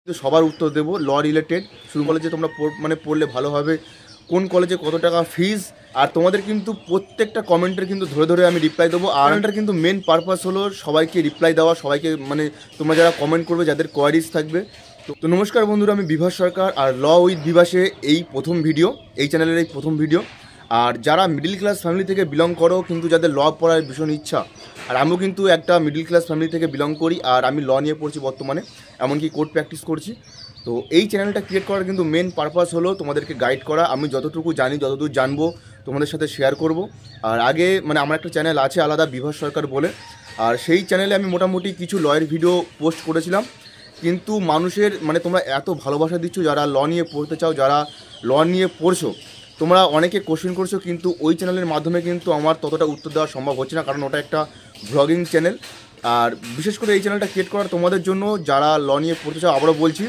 তো সবার উত্তর দেবো ল রিলেটেড। শুরু কলেজে তোমরা মানে পড়লে ভালো হবে, কোন কলেজে কত টাকা ফিজ, আর তোমাদের কিন্তু প্রত্যেকটা কমেন্টের কিন্তু ধরে ধরে আমি রিপ্লাই দেবো। আর এটার কিন্তু মেন পারপাস হলো সবাইকে রিপ্লাই দেওয়া, সবাইকে মানে তোমরা যারা কমেন্ট করবে, যাদের কোয়ারিজ থাকবে। তো নমস্কার বন্ধুরা, আমি বিভাস সরকার, আর ল উইথ বিভাসে এই প্রথম ভিডিও, এই চ্যানেলের এই প্রথম ভিডিও। আর যারা মিডিল ক্লাস ফ্যামিলি থেকে বিলং করো, কিন্তু যাদের ল পড়ার ভীষণ ইচ্ছা, আর আমিও কিন্তু একটা মিডিল ক্লাস ফ্যামিলি থেকে বিলং করি, আর আমি ল নিয়ে পড়ছি বর্তমানে, এমনকি কোর্ট প্র্যাকটিস করছি। তো এই চ্যানেলটা ক্রিয়েট করার কিন্তু মেন পারপাস হলো তোমাদেরকে গাইড করা। আমি যতটুকু জানি, যতদূর জানবো তোমাদের সাথে শেয়ার করব। আর আগে মানে আমার একটা চ্যানেল আছে আলাদা, বিভাস সরকার বলে, আর সেই চ্যানেলে আমি মোটামুটি কিছু লয়ের ভিডিও পোস্ট করেছিলাম। কিন্তু মানুষের মানে তোমরা এত ভালোবাসা দিচ্ছ, যারা ল নিয়ে পড়তে চাও, যারা ল নিয়ে পড়ছো, তোমরা অনেকে কোশ্চেন করছো, কিন্তু ওই চ্যানেলের মাধ্যমে কিন্তু আমার ততটা উত্তর দেওয়া সম্ভব হচ্ছে না, কারণ ওটা একটা ভ্লগিং চ্যানেল। আর বিশেষ করে এই চ্যানেলটা ক্রিয়েট করার তোমাদের জন্য, যারা ল নিয়ে পড়তে চাও। আবারও বলছি,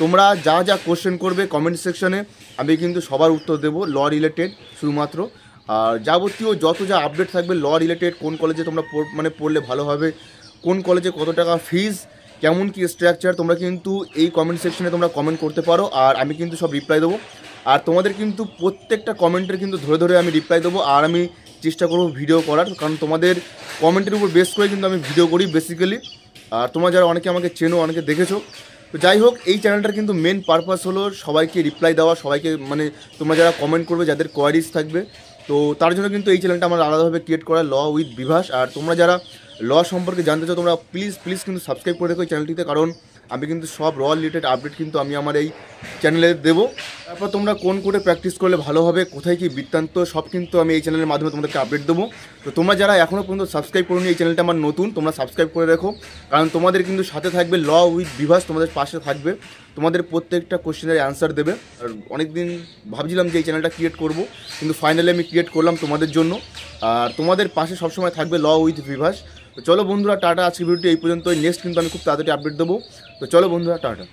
তোমরা যা যা কোশ্চেন করবে কমেন্ট সেকশনে, আমি কিন্তু সবার উত্তর দেবো ল রিলেটেড শুধুমাত্র। আর যাবতীয় যত যা আপডেট থাকবে ল রিলেটেড, কোন কলেজে তোমরা মানে পড়লে ভালো হবে, কোন কলেজে কত টাকা ফিজ, কেমন কি স্ট্রাকচার, তোমরা কিন্তু এই কমেন্ট সেকশনে তোমরা কমেন্ট করতে পারো, আর আমি কিন্তু সব রিপ্লাই দেবো। আর তোমাদের কিন্তু প্রত্যেকটা কমেন্টের কিন্তু ধরে ধরে আমি রিপ্লাই দেবো, আর আমি চেষ্টা করবো ভিডিও করার, কারণ তোমাদের কমেন্টের উপর বেস করে কিন্তু আমি ভিডিও করি বেসিক্যালি। আর তোমরা যারা অনেকে আমাকে চেনো, অনেকে দেখেছো। তো যাই হোক, এই চ্যানেলটার কিন্তু মেন পারপাস হলো সবাইকে রিপ্লাই দেওয়া, সবাইকে মানে তোমরা যারা কমেন্ট করবে, যাদের কোয়ারিজ থাকবে, তো তার জন্য কিন্তু এই চ্যানেলটা আমার আলাদাভাবে ক্রিয়েট করা, ল উইথ বিভাস। আর তোমরা যারা ল সম্পর্কে জানতে চাও, তোমরা প্লিজ প্লিজ কিন্তু সাবস্ক্রাইব করে রেখো এই চ্যানেলটিতে, কারণ আমি কিন্তু সব ল রিলেটেড আপডেট কিন্তু আমি আমার এই চ্যানেলে দেবো। তারপর তোমরা কোন কোর্টে প্র্যাকটিস করলে ভালো হবে, কোথায় কী বৃত্তান্ত, সব কিন্তু আমি এই চ্যানেলের মাধ্যমে তোমাদেরকে আপডেট দেবো। তো তোমরা যারা এখনও পর্যন্ত সাবস্ক্রাইব করোনি, এই চ্যানেলটা আমার নতুন, তোমরা সাবস্ক্রাইব করে রাখো, কারণ তোমাদের কিন্তু সাথে থাকবে ল উইথ বিভাস, তোমাদের পাশে থাকবে, তোমাদের প্রত্যেকটা কোশ্চেনের অ্যান্সার দেবে। আর অনেক দিন ভাবছিলাম যে এই চ্যানেলটা ক্রিয়েট করব, কিন্তু ফাইনালি আমি ক্রিয়েট করলাম তোমাদের জন্য। আর তোমাদের পাশে সবসময় থাকবে ল উইথ বিভাস। তো চলো বন্ধুরা, টাটা। আজকের ভিডিওটি এই পর্যন্ত, নেক্সট কিন্তু আমি খুব তাড়াতাড়ি আপডেট দেবো। তো চলো বন্ধুরা, টাটা।